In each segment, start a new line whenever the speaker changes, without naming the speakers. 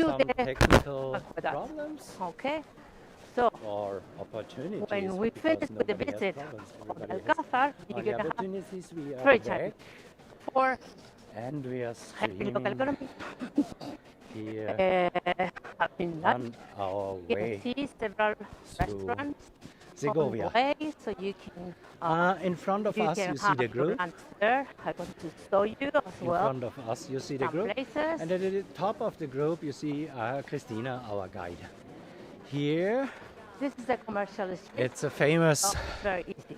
some technical problems
Okay, so
or opportunities.
when we
because
finish with the
nobody has
visit
problems.
of
Everybody
the
has
Alcázar, you're
all the
going to have
opportunities. We are
free
back
time for
and we are
helping local
streaming
economy,
here
having lunch.
on our
You can
way
see several
through
restaurants on
Segovia.
the way, so you can
In front of
you
us,
can
you see
have
the
your
group.
lunch there. I want to show you as
In
well
front of us, you see the
some
group.
places.
And at the top of the group, you see Christina, our guide. Here,
This is the commercial street.
it's a famous
So it's very easy.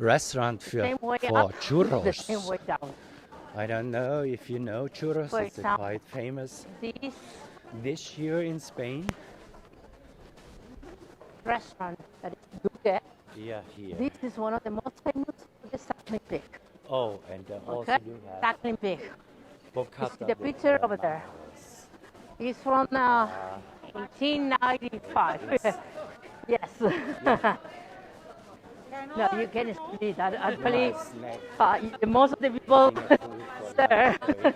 restaurant
Same way
for
up, the
churros.
same way down.
I don't know if you know churros.
For
It's a
example,
quite famous
this
dish here in Spain.
restaurant that is Duque,
Yeah, here.
this is one of the most famous for the suckling pig.
Oh, and also
Okay,
you have
suckling pig.
bocata
You see the
de
picture over there.
Palmas.
It's from 1895. Yes. No, you can see that. Actually,
Nice snack.
most of the people,
In a food for
sir.
lunch break,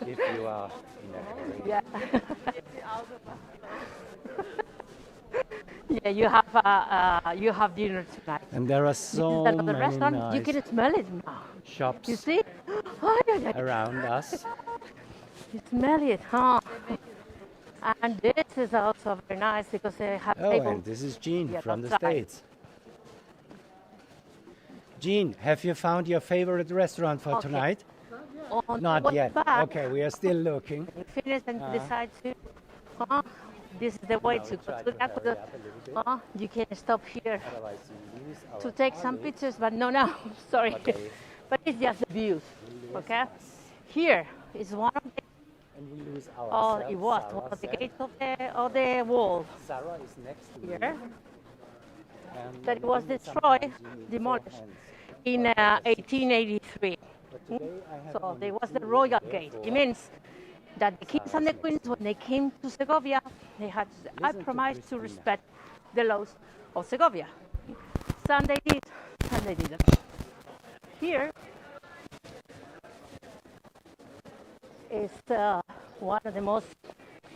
if you are in a hurry.
Yeah. Yeah, you have dinner tonight.
And there are
This
so
is another
many
restaurant. You
nice
can smell it now.
shops
You see? Oh, yeah.
around us.
You smell it, huh? And this is also very nice because they have
Oh,
tables.
and this is Jean
Yeah,
from the
that's right.
States. Jean, have you found your favorite restaurant for
Okay.
tonight?
On the
Not
way
yet.
back,
Okay, we are still looking.
you finish and decide to. This is the way
Now
to
we
go
try
to
to
the
hurry
aqueduct.
up a little bit.
You can stop here
Otherwise we lose our
to take some
colleague.
pictures, but no, sorry.
Okay.
But it's just the views,
We lose
okay?
us.
Here is one of the,
And we lose
oh,
ourselves.
it was
Sarah
one of the
said.
gates of the wall
Sarah is next to
here
me. And
that was
sometimes
destroyed,
you need four
demolished
hands.
in 1883.
But today I have
So
only
there was the
two,
royal
and
gate.
therefore
It means that the kings and the
Sarah's
queens, when they came to Segovia, they had to say, I
Listen to
promise to
Christina.
respect the laws of Segovia. Some they did, some they didn't. Here is one of the most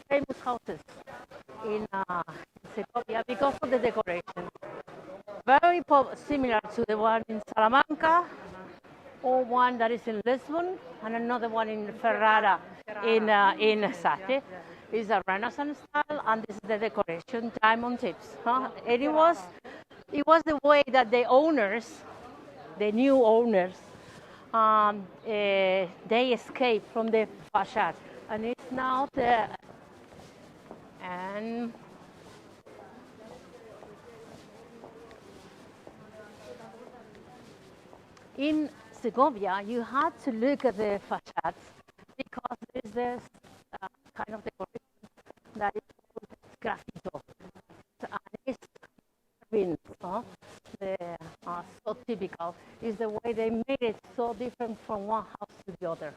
famous houses in Segovia because of the decoration. Very similar to the one in Salamanca, or one that is in Lisbon, and another one in Ferrara in Sace. It's a Renaissance style, and this is the decoration, diamond tips. And it was the way that the owners, the new owners, they escaped from the facade, and it's now the and. In Segovia, you had to look at the facades because there's this kind of decoration that is called graffito. And it's been so typical. Is the way they made it so different from one house to the other.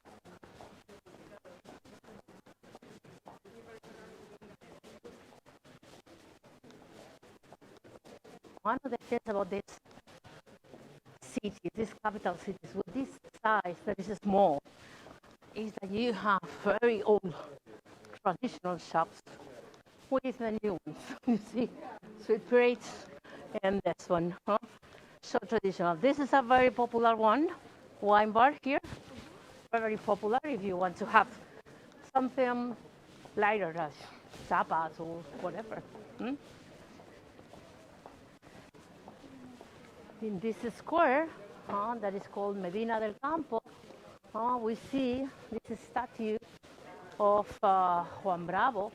One of the things about this cities, these capital cities, with this size that is small, is that you have very old traditional shops with the new ones. You see, sweet plates and this one, so traditional. This is a very popular one, wine bar here, very popular if you want to have something lighter, like tapas or whatever. In this square that is called Medina del Campo, we see this statue of Juan Bravo,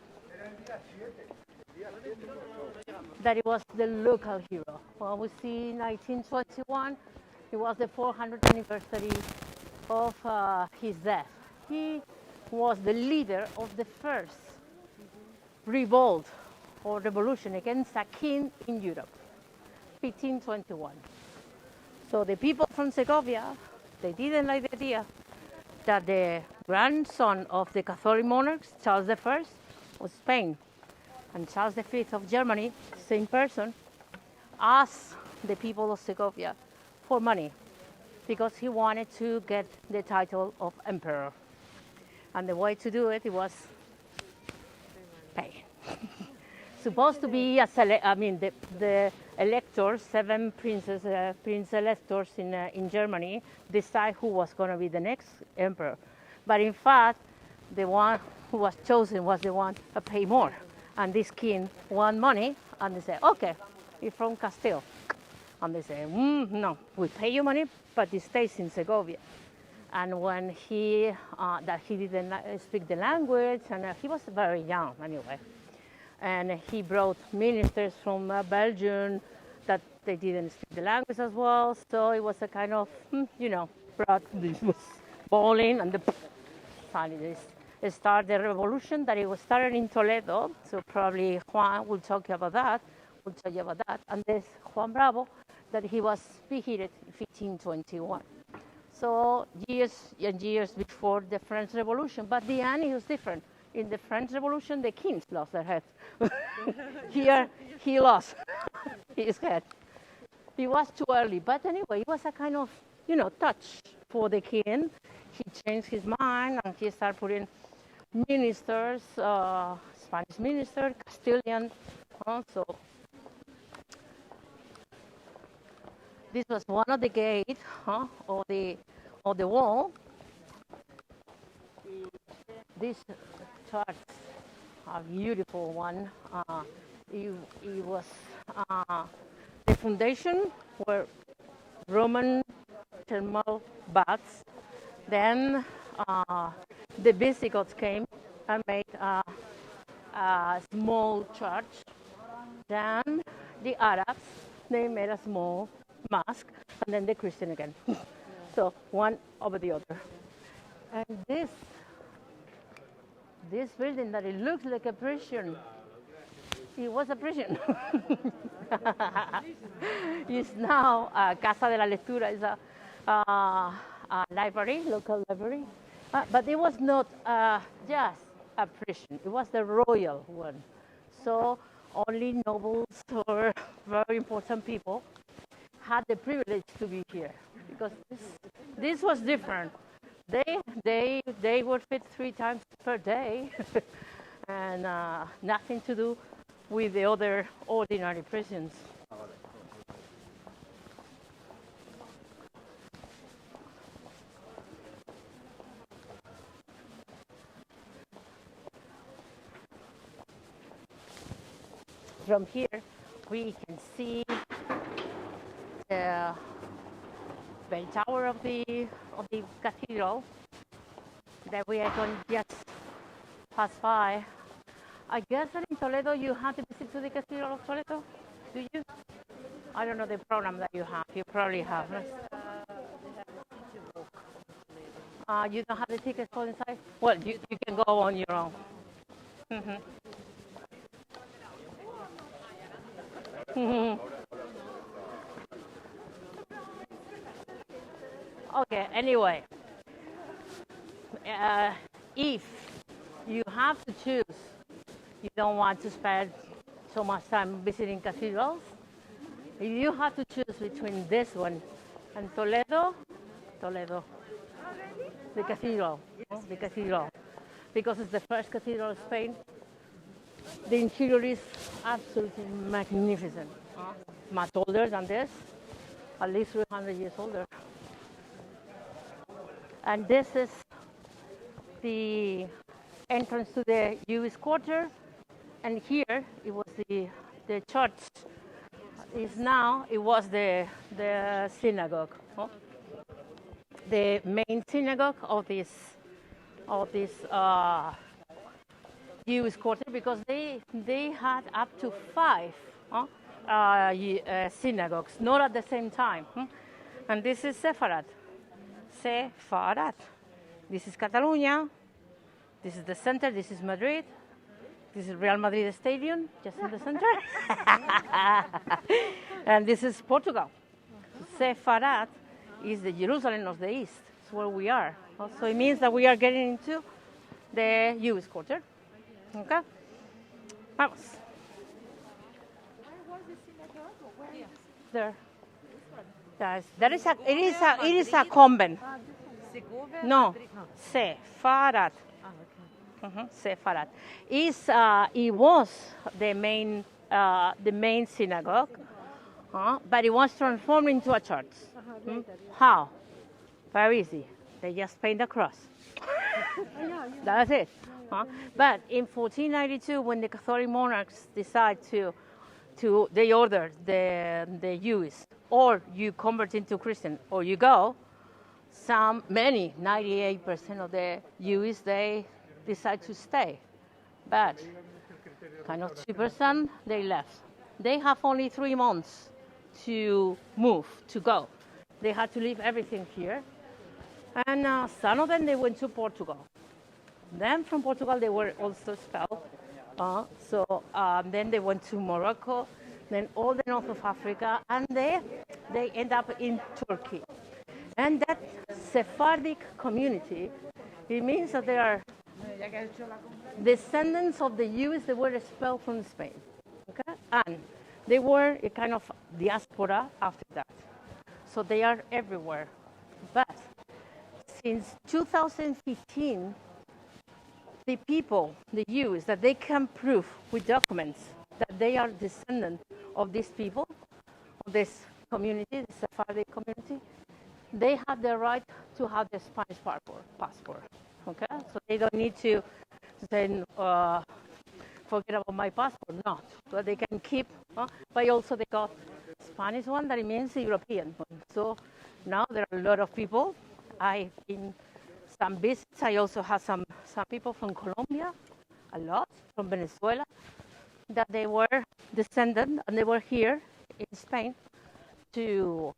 that it was the local hero. We see 1921, it was the 400th anniversary of his death. He was the leader of the first revolt or revolution against a king in Europe, 1521. So the people from Segovia, they didn't like the idea that the grandson of the Catholic monarchs, Charles I of Spain, and Charles V of Germany, same person, asked the people of Segovia for money because he wanted to get the title of emperor. And the way to do it, was supposed to be the electors, 7 prince electors in Germany, decide who was going to be the next emperor. But in fact, the one who was chosen was the one that paid more. And this king won money, and they said, okay, you're from Castile. And they say, no, we pay you money, but he stays in Segovia. And when he didn't speak the language, and he was very young anyway, and he brought ministers from Belgium that they didn't speak the language as well, so it was a kind of, this was bowling, and finally they started the revolution that it was started in Toledo, so probably Juan will tell you about that, and there's Juan Bravo, that he was beheaded in 1521. So years and years before the French Revolution, but the end was different. In the French Revolution, the kings lost their head. Here, he lost his head. It was too early, but anyway, it was a kind of, touch for the king. He changed his mind, and he started putting ministers, Spanish minister, Castilian, also. This was one of the gates of the wall. This church, a beautiful one. It was the foundation were Roman thermal baths. Then the Visigoths came and made a small church. Then the Arabs, they made a small mosque, and then the Christian again. So one over the other. And this building that it looks like a prison, it was a prison. It's now Casa de la Lectura, is a library, local library. But it was not just a prison, it was the royal one. So only nobles or very important people had the privilege to be here, because this was different. They were fed 3 times per day, and nothing to do with the other ordinary prisons. From here, we can see the bell tower of the cathedral that we are going to just pass by. I guess that in Toledo you have to visit to the Cathedral of Toledo, do you? I don't know the program that you have. You probably have. You don't have the tickets for inside? Well, you can go on your own. Mm-hmm. Mm-hmm. Okay, anyway, if you have to choose, you don't want to spend so much time visiting cathedrals, if you have to choose between this one and Toledo, the cathedral, because it's the first cathedral of Spain. The interior is absolutely magnificent, much older than this, at least 300 years older. And this is the entrance to the Jewish quarter, and here it was the church. It was the synagogue, the main synagogue of this Jewish quarter, because they had up to 5 synagogues, not at the same time. And this is Sepharad. This is Catalonia. This is the center. This is Madrid. This is Real Madrid Stadium, just in the center. And this is Portugal. Sepharad is the Jerusalem of the East. It's where we are. So it means that we are getting into the Jewish quarter. Okay? Vamos.
Where was the synagogue? Where is
There. It is a convent. No, Sepharad. Sepharad. It was the main synagogue, but it was transformed into a church. How? Very easy. They just paint the cross. That's it. But in 1492, when the Catholic monarchs decide they ordered the Jews, or you convert into Christian, or you go. Many, 98% of the Jews, they decide to stay, but kind of 2% they left. They have only 3 months to move, to go. They had to leave everything here, and some of them they went to Portugal. Then from Portugal they were also expelled. Then they went to Morocco, then all the north of Africa, and they end up in Turkey. And that Sephardic community, it means that they are descendants of the Jews that were expelled from Spain. Okay? And they were a kind of diaspora after that. So they are everywhere. But since 2015, the people, the Jews, that they can prove with documents that they are descendants of these people, of this community, the Sephardic community, they have the right to have the Spanish passport. Okay, so they don't need to say, forget about my passport. Not, but they can keep. But also they got Spanish one that it means European one. So now there are a lot of people. In some visits, I also have some people from Colombia, a lot from Venezuela, that they were descendant and they were here in Spain to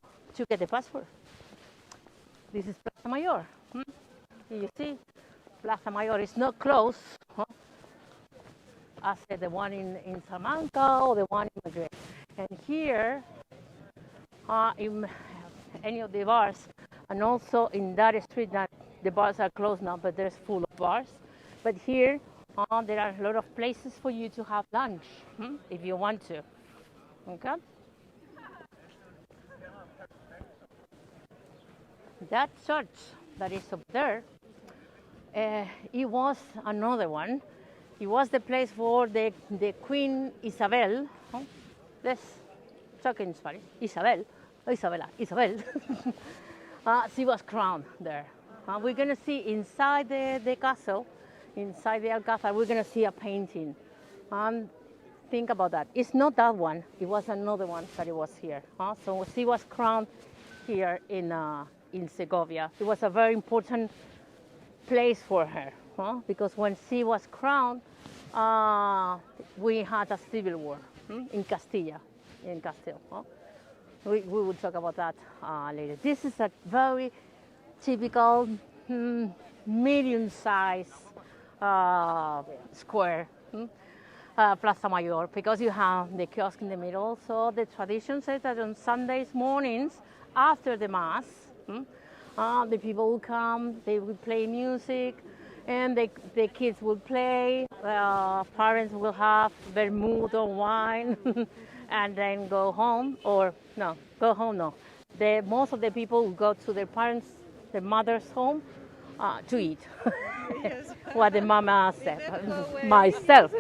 get the passport. This is Plaza Mayor. You see, Plaza Mayor is not close as the one in Salamanca or the one in Madrid. And here, in any of the bars, and also in that street, that the bars are closed now, but there's full of bars. But here, there are a lot of places for you to have lunch, if you want to. Okay? That church that is up there, it was another one. It was the place for the Queen Isabel. Let's talk in Spanish. Isabel. She was crowned there. We're going to see inside the castle, inside the Alcázar, we're going to see a painting. Think about that. It's not that one. It was another one that it was here. So she was crowned here in Segovia. It was a very important place for her, because when she was crowned, we had a civil war in Castile. We will talk about that later. This is a very typical medium-sized square Plaza Mayor, because you have the kiosk in the middle. So the tradition says that on Sundays mornings, after the Mass, the people will come, they will play music, and the kids will play, parents will have vermouth or wine, and then go home, most of the people will go to their mother's home to eat. Yes. What the mama said, myself,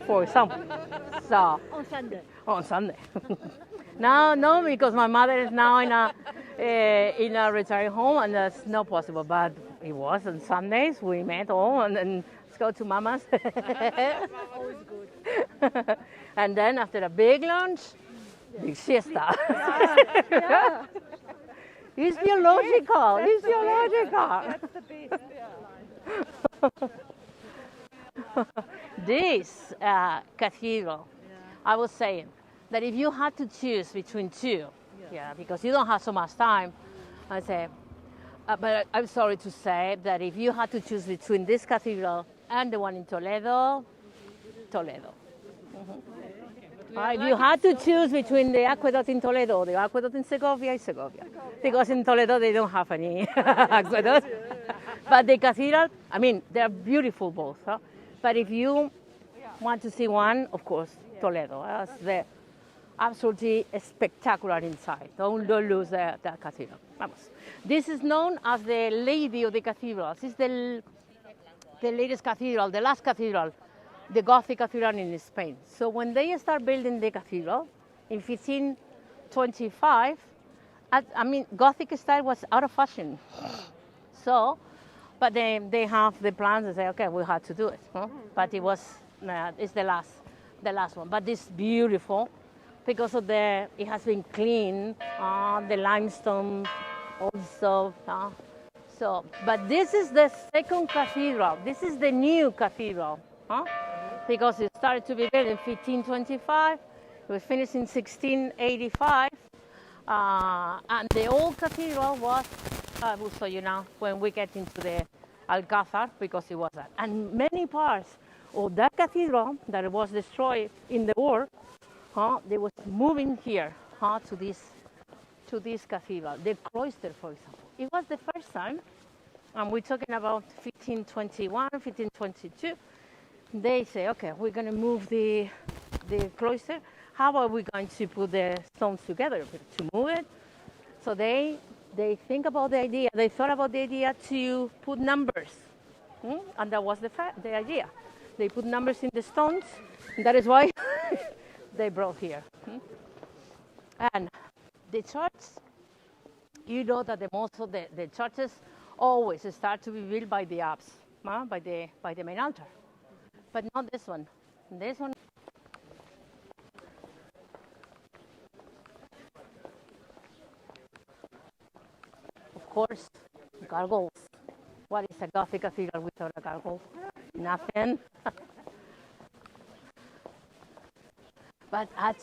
for example. So on Sunday. Now, no, because my mother is now in a retired home, and that's not possible. But it was on Sundays. We met all, and then let's go to Mama's.
Always good.
And then after a big lunch, big siesta.
Yeah.
It's biological. It's biological.
That's the best. Yeah.
This cathedral, I was saying that if you had to choose between two, because you don't have so much time, I say, but I'm sorry to say that if you had to choose between this cathedral and the one in Toledo. If you had to choose between the aqueduct in Toledo or the aqueduct in Segovia, it's Segovia. Because in Toledo they don't have any aqueduct. But the cathedral, I mean, they're beautiful both. But if you want to see one, of course, Toledo. They're absolutely spectacular inside. Don't lose that cathedral. Vamos. This is known as the Lady of the Cathedrals. It's the the latest cathedral, the last cathedral, the Gothic cathedral in Spain. So when they start building the cathedral in 1525, I mean, Gothic style was out of fashion. So, but they have the plans and say, okay, we had to do it. Huh? But it's the last one. But it's beautiful because of it has been cleaned, the limestone also. So, but this is the second cathedral. This is the new cathedral, because it started to be built in 1525. It was finished in 1685. And the old cathedral was, I will show you now when we get into the Alcázar, because it was that. And many parts of that cathedral that was destroyed in the war, they was moving here to this cathedral. The cloister, for example. It was the first time, and we're talking about 1521, 1522. They say, okay, we're going to move the cloister. How are we going to put the stones together to move it? So they think about the idea. They thought about the idea to put numbers, and that was the idea. They put numbers in the stones, and that is why they brought here. And the church, you know that most of the churches always start to be built by the apse, by the main altar, but not this one. This one. Of course, gargoyles. What is a Gothic cathedral without a gargoyle? Nothing. But actually,